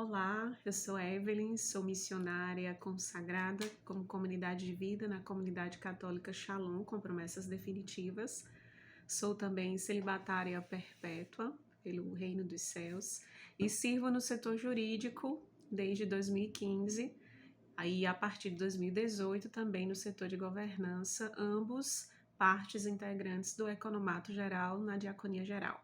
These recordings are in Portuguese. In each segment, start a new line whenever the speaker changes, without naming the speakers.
Olá, eu sou Evelyn, sou missionária consagrada como comunidade de vida na comunidade católica Shalom, com promessas definitivas. Sou também celibatária perpétua pelo Reino dos Céus e sirvo no setor jurídico desde 2015, aí a partir de 2018 também no setor de governança, ambos partes integrantes do Economato Geral na Diaconia Geral.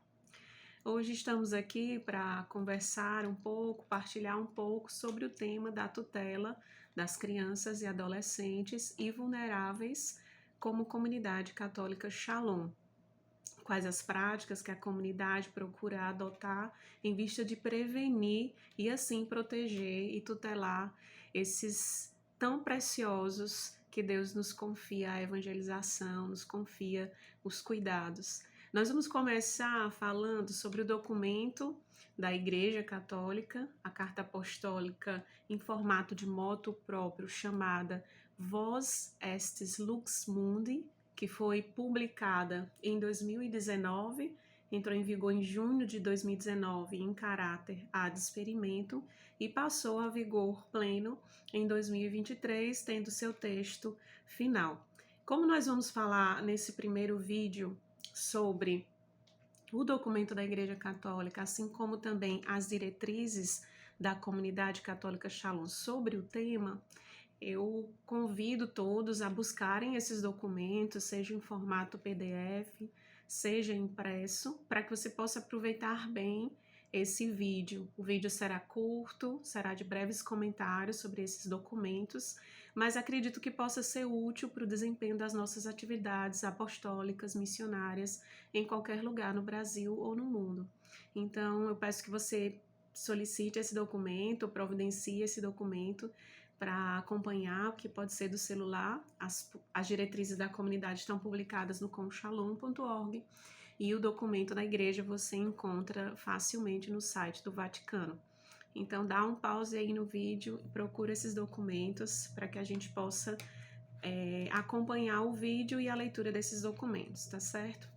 Hoje estamos aqui para conversar um pouco, partilhar um pouco sobre o tema da tutela das crianças e adolescentes e vulneráveis como comunidade católica Shalom. Quais as práticas que a comunidade procura adotar em vista de prevenir e assim proteger e tutelar esses tão preciosos que Deus nos confia a evangelização, nos confia os cuidados. Nós vamos começar falando sobre o documento da Igreja Católica, a Carta Apostólica em formato de motu próprio, chamada Vos Estis Lux Mundi, que foi publicada em 2019, entrou em vigor em junho de 2019 em caráter ad experimento e passou a vigor pleno em 2023, tendo seu texto final. Como nós vamos falar nesse primeiro vídeo sobre o documento da Igreja Católica, assim como também as diretrizes da comunidade católica Shalom sobre o tema, eu convido todos a buscarem esses documentos, seja em formato PDF, seja impresso, para que você possa aproveitar bem esse vídeo. O vídeo será curto, será de breves comentários sobre esses documentos, mas acredito que possa ser útil para o desempenho das nossas atividades apostólicas, missionárias, em qualquer lugar no Brasil ou no mundo. Então, eu peço que você solicite esse documento, providencie esse documento para acompanhar, que pode ser do celular. As diretrizes da comunidade estão publicadas no comshalom.org e o documento da igreja você encontra facilmente no site do Vaticano. Então dá um pause aí no vídeo e procura esses documentos para que a gente possa acompanhar o vídeo e a leitura desses documentos, tá certo?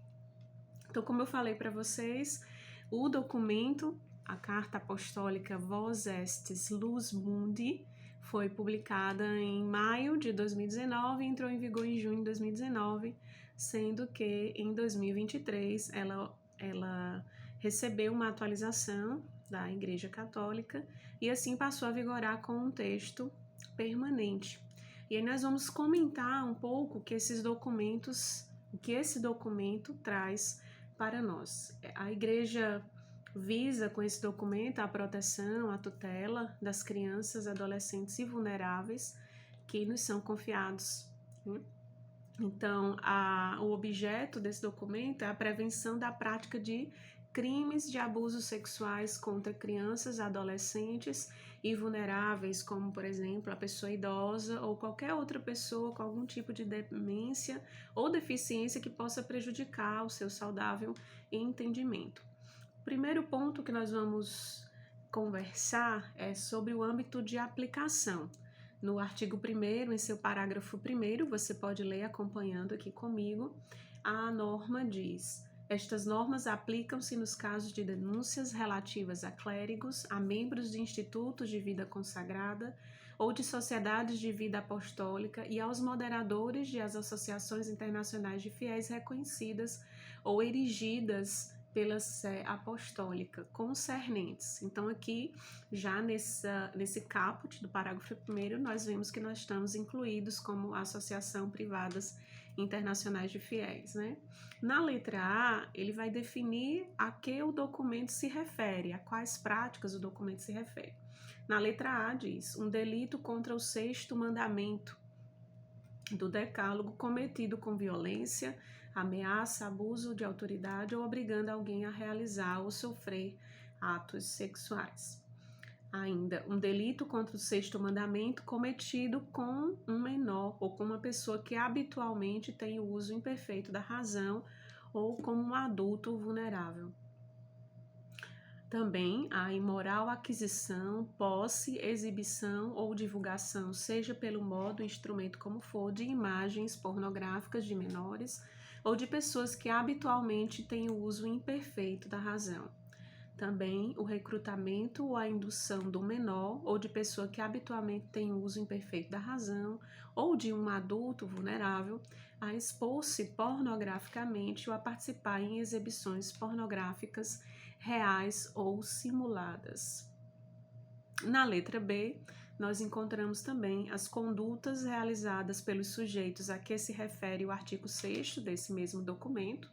Então, como eu falei para vocês, o documento, a Carta Apostólica Vos Estis Lux Mundi, foi publicada em maio de 2019 e entrou em vigor em junho de 2019, sendo que em 2023 ela recebeu uma atualização da Igreja Católica e assim passou a vigorar com um texto permanente. E aí nós vamos comentar um pouco o que esse documento traz para nós. A Igreja visa com esse documento a proteção, a tutela das crianças, adolescentes e vulneráveis que nos são confiados. Então, o objeto desse documento é a prevenção da prática de crimes de abusos sexuais contra crianças, adolescentes e vulneráveis, como, por exemplo, a pessoa idosa ou qualquer outra pessoa com algum tipo de demência ou deficiência que possa prejudicar o seu saudável entendimento. O primeiro ponto que nós vamos conversar é sobre o âmbito de aplicação. No artigo 1º, em seu parágrafo 1º, você pode ler acompanhando aqui comigo, a norma diz: estas normas aplicam-se nos casos de denúncias relativas a clérigos, a membros de institutos de vida consagrada ou de sociedades de vida apostólica e aos moderadores de as associações internacionais de fiéis reconhecidas ou erigidas pela Sé Apostólica, concernentes. Então, aqui, já nesse caput do parágrafo 1º, nós vemos que nós estamos incluídos como associação privadas internacionais de fiéis, né? Na letra A, ele vai definir a que o documento se refere, a quais práticas o documento se refere. Na letra A diz: um delito contra o 6º mandamento do decálogo cometido com violência, ameaça, abuso de autoridade ou obrigando alguém a realizar ou sofrer atos sexuais. Ainda, um delito contra o 6º mandamento cometido com um menor ou com uma pessoa que habitualmente tem o uso imperfeito da razão ou como um adulto vulnerável. Também a imoral aquisição, posse, exibição ou divulgação, seja pelo modo, instrumento como for, de imagens pornográficas de menores ou de pessoas que habitualmente têm o uso imperfeito da razão. Também o recrutamento ou a indução do menor ou de pessoa que habitualmente tem uso imperfeito da razão ou de um adulto vulnerável a expor-se pornograficamente ou a participar em exibições pornográficas reais ou simuladas. Na letra B, nós encontramos também as condutas realizadas pelos sujeitos a que se refere o artigo 6º desse mesmo documento,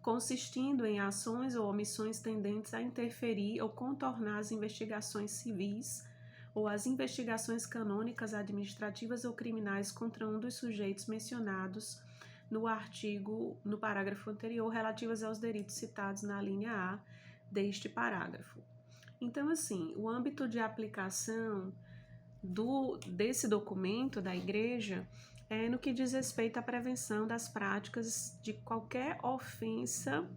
consistindo em ações ou omissões tendentes a interferir ou contornar as investigações civis ou as investigações canônicas, administrativas ou criminais contra um dos sujeitos mencionados no parágrafo anterior, relativas aos delitos citados na linha A deste parágrafo. Então, assim, o âmbito de aplicação desse documento da Igreja é no que diz respeito à prevenção das práticas de qualquer ofensa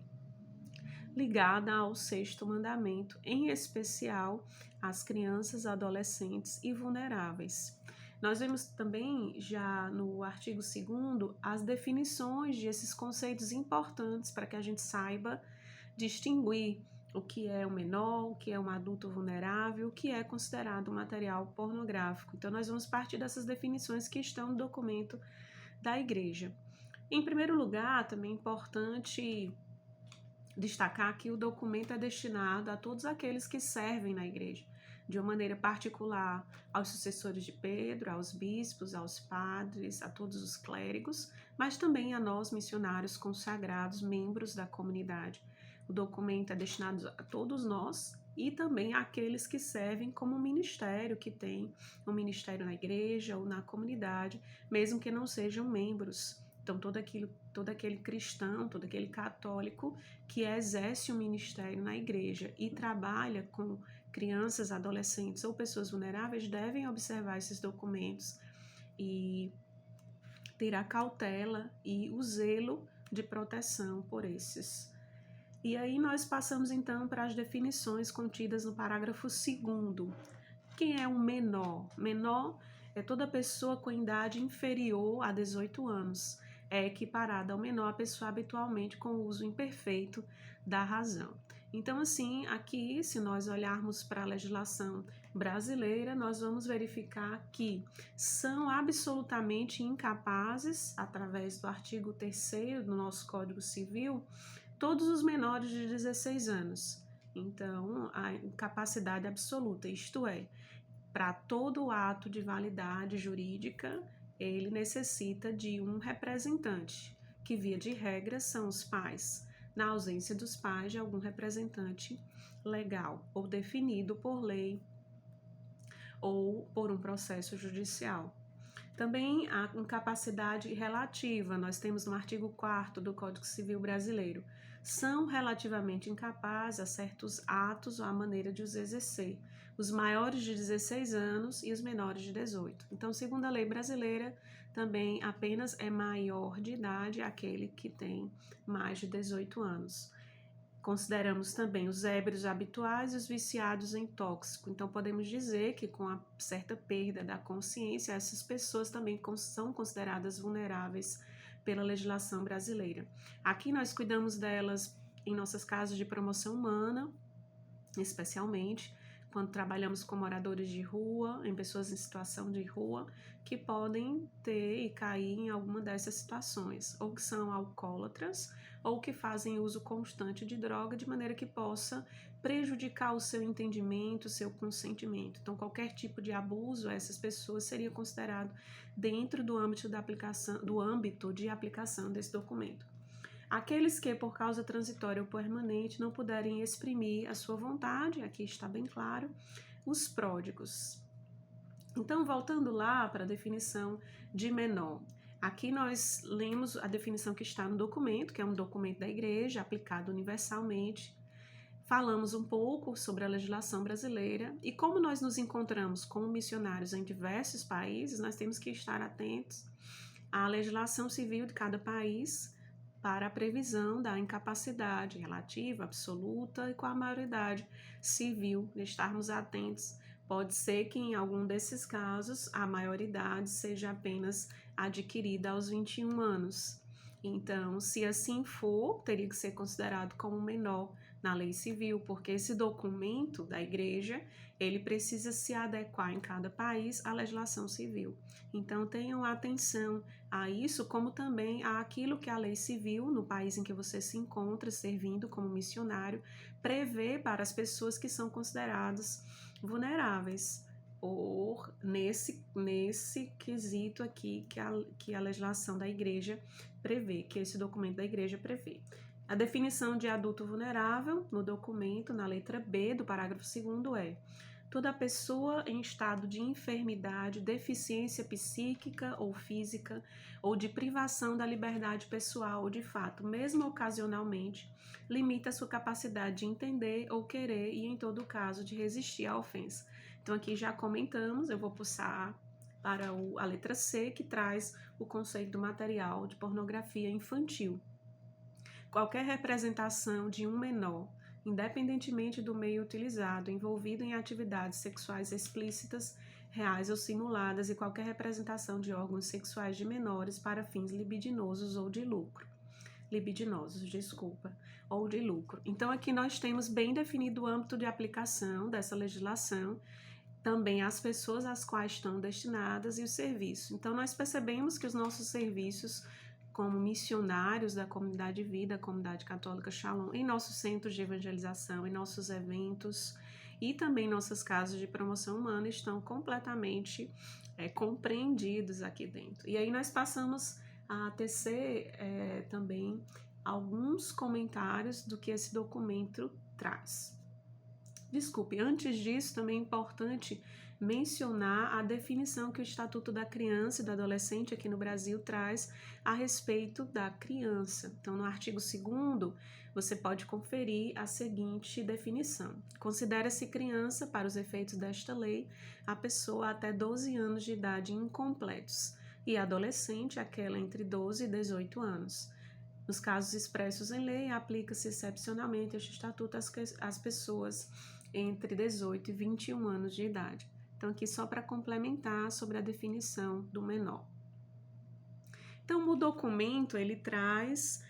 ligada ao sexto mandamento, em especial às crianças, adolescentes e vulneráveis. Nós vemos também, já no artigo 2º, as definições desses conceitos importantes para que a gente saiba distinguir o que é um menor, o que é um adulto vulnerável, o que é considerado material pornográfico. Então, nós vamos partir dessas definições que estão no documento da Igreja. Em primeiro lugar, também é importante destacar que o documento é destinado a todos aqueles que servem na Igreja, de uma maneira particular aos sucessores de Pedro, aos bispos, aos padres, a todos os clérigos, mas também a nós, missionários consagrados, membros da comunidade. O documento é destinado a todos nós e também àqueles que servem como ministério, que tem um ministério na igreja ou na comunidade, mesmo que não sejam membros. Então, todo aquele cristão, todo aquele católico que exerce um ministério na igreja e trabalha com crianças, adolescentes ou pessoas vulneráveis devem observar esses documentos e ter a cautela e o zelo de proteção por esses. E aí nós passamos então para as definições contidas no parágrafo 2º. Quem é um menor? Menor é toda pessoa com idade inferior a 18 anos. É equiparada ao menor a pessoa habitualmente com o uso imperfeito da razão. Então, assim, aqui, se nós olharmos para a legislação brasileira, nós vamos verificar que são absolutamente incapazes, através do artigo 3º do nosso Código Civil, todos os menores de 16 anos. Então, a incapacidade absoluta, isto é, para todo ato de validade jurídica, ele necessita de um representante, que via de regra são os pais. Na ausência dos pais, de algum representante legal, ou definido por lei, ou por um processo judicial. Também a incapacidade relativa, nós temos no artigo 4º do Código Civil Brasileiro, são relativamente incapazes a certos atos ou a maneira de os exercer, os maiores de 16 anos e os menores de 18. Então, segundo a lei brasileira, também apenas é maior de idade aquele que tem mais de 18 anos. Consideramos também os ébrios habituais e os viciados em tóxico. Então, podemos dizer que com a certa perda da consciência, essas pessoas também são consideradas vulneráveis pela legislação brasileira. Aqui nós cuidamos delas em nossas casas de promoção humana, especialmente quando trabalhamos com moradores de rua, em pessoas em situação de rua, que podem ter e cair em alguma dessas situações, ou que são alcoólatras, ou que fazem uso constante de droga, de maneira que possa prejudicar o seu entendimento, o seu consentimento. Então, qualquer tipo de abuso a essas pessoas seria considerado dentro do âmbito de aplicação desse documento. Aqueles que, por causa transitória ou permanente, não puderem exprimir a sua vontade, aqui está bem claro, os pródigos. Então, voltando lá para a definição de menor. Aqui nós lemos a definição que está no documento, que é um documento da igreja, aplicado universalmente. Falamos um pouco sobre a legislação brasileira e como nós nos encontramos como missionários em diversos países, nós temos que estar atentos à legislação civil de cada país para a previsão da incapacidade relativa, absoluta e com a maioridade civil, estarmos atentos. Pode ser que em algum desses casos a maioridade seja apenas adquirida aos 21 anos. Então, se assim for, teria que ser considerado como menor na lei civil, porque esse documento da igreja, ele precisa se adequar em cada país à legislação civil. Então, tenham atenção a isso, como também àquilo que a lei civil, no país em que você se encontra servindo como missionário, prevê para as pessoas que são consideradas vulneráveis, ou nesse quesito aqui que a legislação da igreja prevê, que esse documento da igreja prevê. A definição de adulto vulnerável no documento, na letra B do parágrafo 2º toda pessoa em estado de enfermidade, deficiência psíquica ou física ou de privação da liberdade pessoal ou de fato, mesmo ocasionalmente, limita sua capacidade de entender ou querer e, em todo caso, de resistir à ofensa. Então, aqui já comentamos, eu vou passar para a letra C, que traz o conceito do material de pornografia infantil. Qualquer representação de um menor, independentemente do meio utilizado, envolvido em atividades sexuais explícitas, reais ou simuladas, e qualquer representação de órgãos sexuais de menores para fins libidinosos ou de lucro. Ou de lucro. Então, aqui nós temos bem definido o âmbito de aplicação dessa legislação, também as pessoas às quais estão destinadas e o serviço. Então, nós percebemos que os nossos serviços, como missionários da comunidade de vida, comunidade católica Shalom, em nossos centros de evangelização, em nossos eventos e também nossas casas de promoção humana, estão completamente compreendidos aqui dentro. E aí nós passamos a tecer também alguns comentários do que esse documento traz. Desculpe, antes disso, também é importante mencionar a definição que o Estatuto da Criança e do Adolescente aqui no Brasil traz a respeito da criança. Então, no artigo 2º, você pode conferir a seguinte definição. Considera-se criança, para os efeitos desta lei, a pessoa até 12 anos de idade incompletos, e adolescente, aquela entre 12 e 18 anos. Nos casos expressos em lei, aplica-se excepcionalmente este estatuto às pessoas entre 18 e 21 anos de idade. Então, aqui só para complementar sobre a definição do menor. Então, o documento, ele traz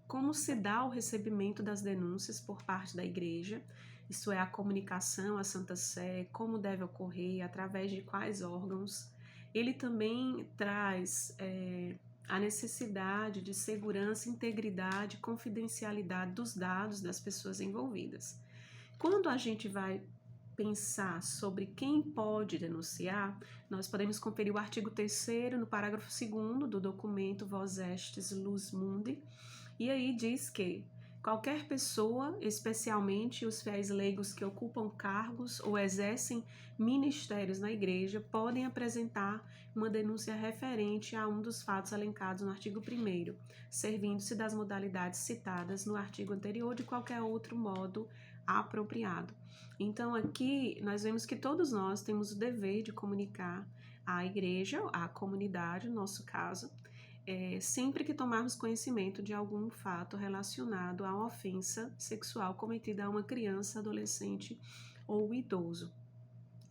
como se dá o recebimento das denúncias por parte da igreja, isto é, a comunicação à Santa Sé, como deve ocorrer, através de quais órgãos. Ele também traz a necessidade de segurança, integridade, confidencialidade dos dados das pessoas envolvidas. Quando a gente vai pensar sobre quem pode denunciar, nós podemos conferir o artigo 3º no parágrafo 2º do documento Vos Estes Luz Mundi, e aí diz que qualquer pessoa, especialmente os fiéis leigos que ocupam cargos ou exercem ministérios na igreja, podem apresentar uma denúncia referente a um dos fatos elencados no artigo 1º, servindo-se das modalidades citadas no artigo anterior de qualquer outro modo apropriado. Então, aqui nós vemos que todos nós temos o dever de comunicar à igreja, à comunidade, no nosso caso, sempre que tomarmos conhecimento de algum fato relacionado a uma ofensa sexual cometida a uma criança, adolescente ou idoso.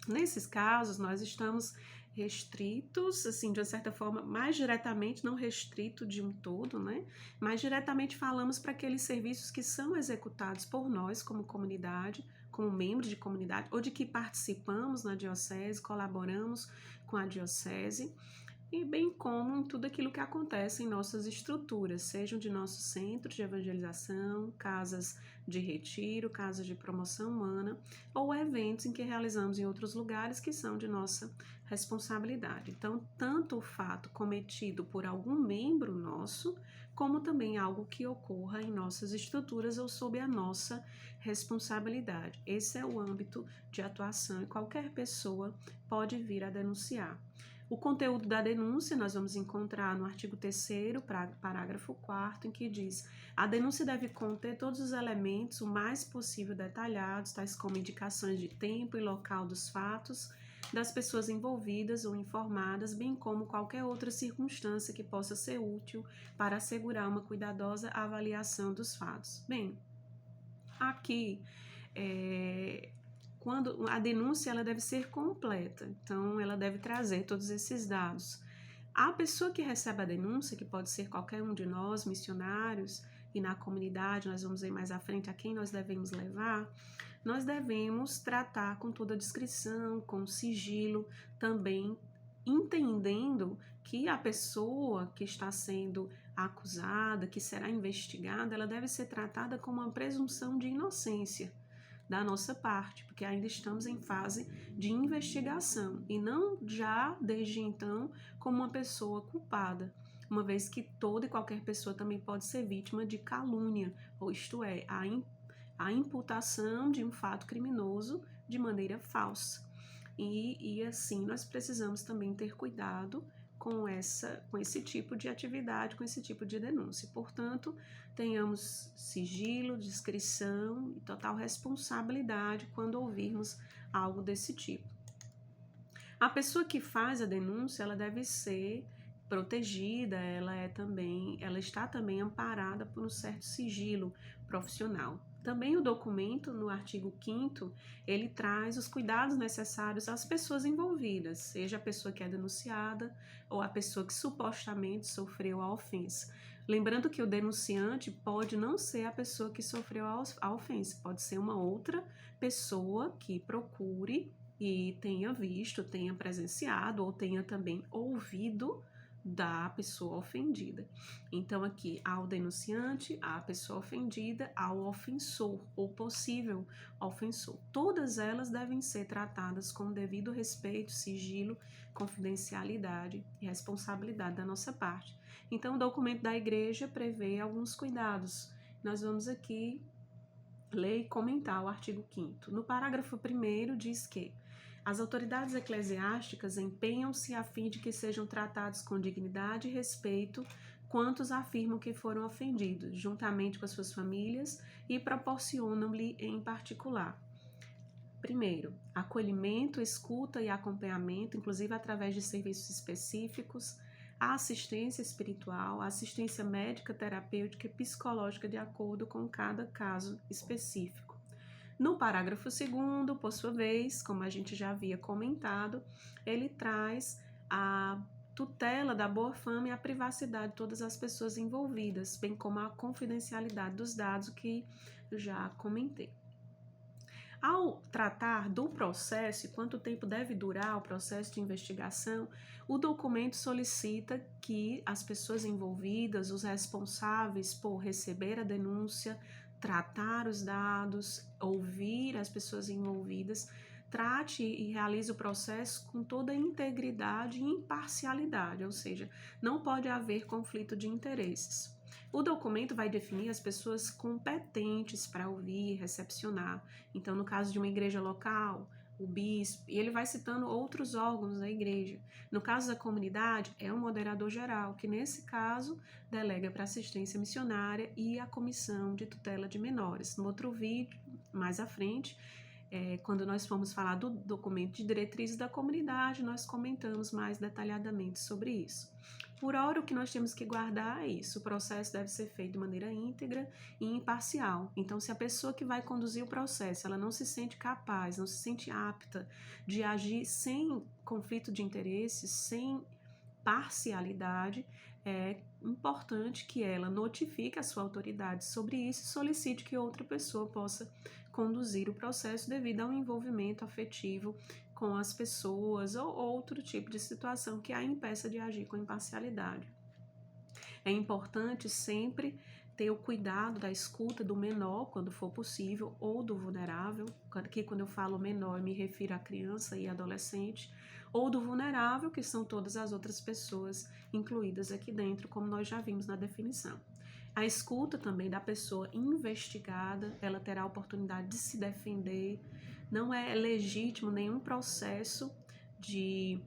Nesses casos, nós estamos restritos, assim, de uma certa forma, mais diretamente, não restrito de um todo, né? Mas diretamente falamos para aqueles serviços que são executados por nós como comunidade, como membros de comunidade, ou de que participamos na diocese, colaboramos com a diocese, e bem como em tudo aquilo que acontece em nossas estruturas, sejam de nossos centros de evangelização, casas de retiro, casas de promoção humana, ou eventos em que realizamos em outros lugares que são de nossa responsabilidade. Então, tanto o fato cometido por algum membro nosso, como também algo que ocorra em nossas estruturas ou sob a nossa responsabilidade. Esse é o âmbito de atuação e qualquer pessoa pode vir a denunciar. O conteúdo da denúncia nós vamos encontrar no artigo 3º, parágrafo 4º, em que diz: a denúncia deve conter todos os elementos o mais possível detalhados, tais como indicações de tempo e local dos fatos, das pessoas envolvidas ou informadas, bem como qualquer outra circunstância que possa ser útil para assegurar uma cuidadosa avaliação dos fatos. Bem, aqui quando a denúncia ela deve ser completa, então ela deve trazer todos esses dados. A pessoa que recebe a denúncia, que pode ser qualquer um de nós, missionários, e na comunidade, nós vamos ver mais à frente a quem nós devemos levar, nós devemos tratar com toda discrição, com sigilo, também entendendo que a pessoa que está sendo acusada, que será investigada, ela deve ser tratada com uma presunção de inocência da nossa parte, porque ainda estamos em fase de investigação e não já desde então como uma pessoa culpada, uma vez que toda e qualquer pessoa também pode ser vítima de calúnia, ou isto é, a imputação de um fato criminoso de maneira falsa. E assim nós precisamos também ter cuidado com esse tipo de atividade, com esse tipo de denúncia. Portanto, tenhamos sigilo, discrição e total responsabilidade quando ouvirmos algo desse tipo. A pessoa que faz a denúncia, ela deve ser protegida, ela está também amparada por um certo sigilo profissional. Também o documento, no artigo 5º, ele traz os cuidados necessários às pessoas envolvidas, seja a pessoa que é denunciada ou a pessoa que supostamente sofreu a ofensa. Lembrando que o denunciante pode não ser a pessoa que sofreu a ofensa, pode ser uma outra pessoa que procure e tenha visto, tenha presenciado ou tenha também ouvido da pessoa ofendida. Então aqui há o denunciante, há a pessoa ofendida, há o ofensor ou possível ofensor. Todas elas devem ser tratadas com devido respeito, sigilo, confidencialidade e responsabilidade da nossa parte. Então o documento da igreja prevê alguns cuidados. Nós vamos aqui ler e comentar o artigo 5º. No parágrafo 1º diz que as autoridades eclesiásticas empenham-se a fim de que sejam tratados com dignidade e respeito quantos afirmam que foram ofendidos, juntamente com as suas famílias, e proporcionam-lhe em particular. Primeiro, acolhimento, escuta e acompanhamento, inclusive através de serviços específicos, a assistência espiritual, a assistência médica, terapêutica e psicológica de acordo com cada caso específico. No parágrafo 2º, por sua vez, como a gente já havia comentado, ele traz a tutela da boa fama e a privacidade de todas as pessoas envolvidas, bem como a confidencialidade dos dados que já comentei. Ao tratar do processo e quanto tempo deve durar o processo de investigação, o documento solicita que as pessoas envolvidas, os responsáveis por receber a denúncia, tratar os dados, ouvir as pessoas envolvidas, trate e realize o processo com toda a integridade e imparcialidade, ou seja, não pode haver conflito de interesses. O documento vai definir as pessoas competentes para ouvir e recepcionar. Então, no caso de uma igreja local, o bispo, e ele vai citando outros órgãos da igreja. No caso da comunidade, é um moderador geral, que nesse caso delega para assistência missionária e a comissão de tutela de menores. No outro vídeo, mais à frente, quando nós formos falar do documento de diretrizes da comunidade, nós comentamos mais detalhadamente sobre isso. Por hora, o que nós temos que guardar é isso. O processo deve ser feito de maneira íntegra e imparcial. Então, se a pessoa que vai conduzir o processo, ela não se sente capaz, não se sente apta de agir sem conflito de interesses, sem parcialidade, é importante que ela notifique a sua autoridade sobre isso e solicite que outra pessoa possa conduzir o processo devido ao envolvimento afetivo com as pessoas ou outro tipo de situação que a impeça de agir com imparcialidade. É importante sempre ter o cuidado da escuta do menor, quando for possível, ou do vulnerável, que quando eu falo menor, eu me refiro à criança e adolescente, ou do vulnerável, que são todas as outras pessoas incluídas aqui dentro, como nós já vimos na definição. A escuta também da pessoa investigada, ela terá a oportunidade de se defender. Não é legítimo nenhum processo de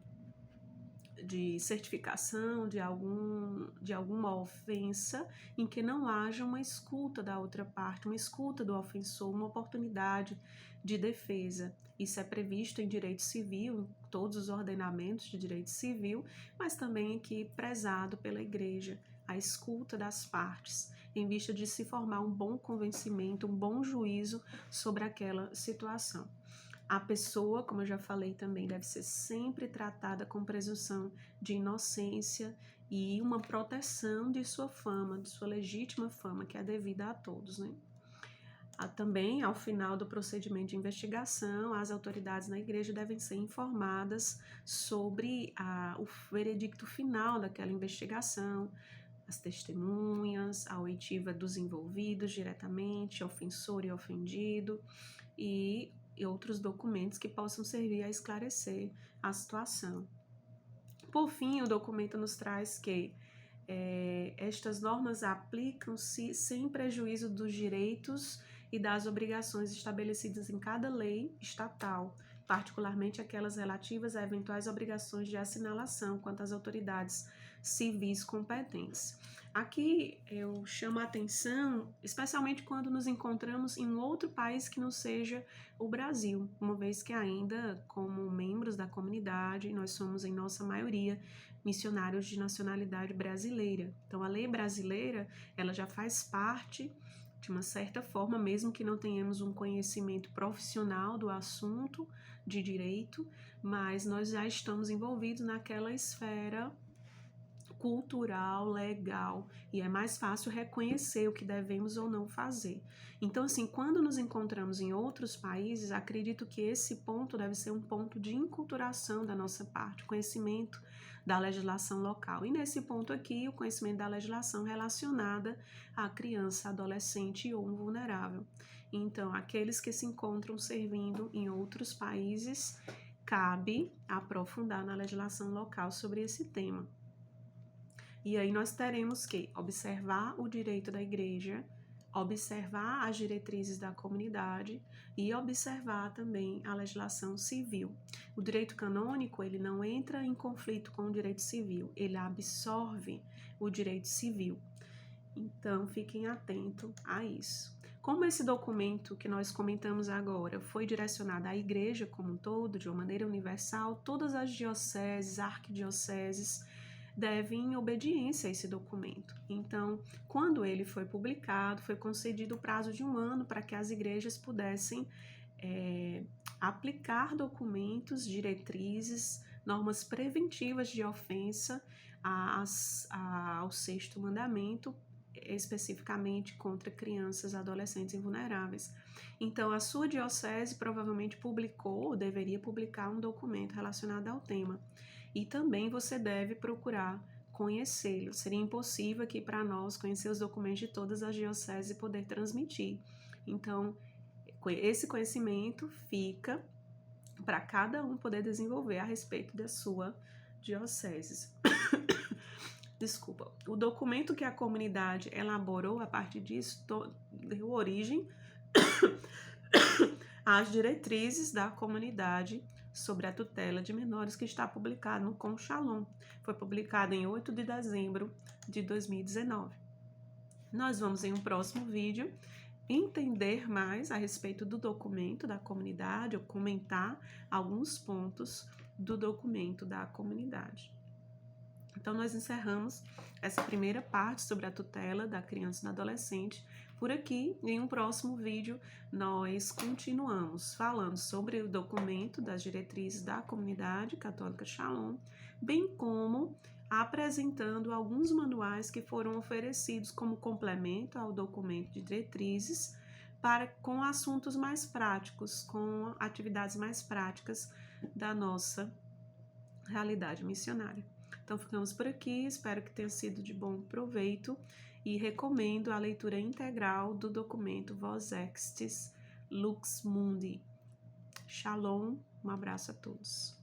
certificação de alguma ofensa em que não haja uma escuta da outra parte, uma escuta do ofensor, uma oportunidade de defesa. Isso é previsto em direito civil, em todos os ordenamentos de direito civil, mas também aqui prezado pela igreja, a escuta das partes, em vista de se formar um bom convencimento, um bom juízo sobre aquela situação. A pessoa, como eu já falei também, deve ser sempre tratada com presunção de inocência e uma proteção de sua fama, de sua legítima fama, que é devida a todos, né? Também, ao final do procedimento de investigação, as autoridades na igreja devem ser informadas sobre o veredicto final daquela investigação, as testemunhas, a oitiva dos envolvidos diretamente, ofensor e ofendido, e outros documentos que possam servir a esclarecer a situação. Por fim, o documento nos traz que estas normas aplicam-se sem prejuízo dos direitos e das obrigações estabelecidas em cada lei estatal, particularmente aquelas relativas a eventuais obrigações de assinalação quanto às autoridades civis competentes. Aqui eu chamo a atenção, especialmente quando nos encontramos em outro país que não seja o Brasil, uma vez que ainda, como membros da comunidade, nós somos em nossa maioria missionários de nacionalidade brasileira. Então, a lei brasileira, ela já faz parte, de uma certa forma, mesmo que não tenhamos um conhecimento profissional do assunto de direito, mas nós já estamos envolvidos naquela esfera cultural, legal, e é mais fácil reconhecer o que devemos ou não fazer. Então, assim, quando nos encontramos em outros países, acredito que esse ponto deve ser um ponto de enculturação da nossa parte, conhecimento da legislação local. E nesse ponto aqui, o conhecimento da legislação relacionada à criança, adolescente ou vulnerável. Então, aqueles que se encontram servindo em outros países, cabe aprofundar na legislação local sobre esse tema. E aí nós teremos que observar o direito da igreja, observar as diretrizes da comunidade e observar também a legislação civil. O direito canônico, ele não entra em conflito com o direito civil, ele absorve o direito civil. Então, fiquem atentos a isso. Como esse documento que nós comentamos agora foi direcionado à igreja como um todo, de uma maneira universal, todas as dioceses, arquidioceses, devem obediência a esse documento. Então, quando ele foi publicado, foi concedido o prazo de 1 ano para que as igrejas pudessem aplicar documentos, diretrizes, normas preventivas de ofensa ao 6º mandamento, especificamente contra crianças, adolescentes e vulneráveis. Então, a sua diocese provavelmente publicou ou deveria publicar um documento relacionado ao tema. E também você deve procurar conhecê-lo. Seria impossível aqui para nós conhecer os documentos de todas as dioceses e poder transmitir. Então, esse conhecimento fica para cada um poder desenvolver a respeito da sua diocese. Desculpa. O documento que a comunidade elaborou a partir disso deu origem às diretrizes da comunidade sobre a tutela de menores, que está publicado no Com Shalom. Foi publicado em 8 de dezembro de 2019. Nós vamos, em um próximo vídeo, entender mais a respeito do documento da comunidade, ou comentar alguns pontos do documento da comunidade. Então, nós encerramos essa primeira parte sobre a tutela da criança e do adolescente por aqui. Em um próximo vídeo, nós continuamos falando sobre o documento das diretrizes da comunidade católica Shalom, bem como apresentando alguns manuais que foram oferecidos como complemento ao documento de diretrizes com assuntos mais práticos, com atividades mais práticas da nossa realidade missionária. Então, ficamos por aqui, espero que tenha sido de bom proveito e recomendo a leitura integral do documento Vos Extis Lux Mundi. Shalom, um abraço a todos.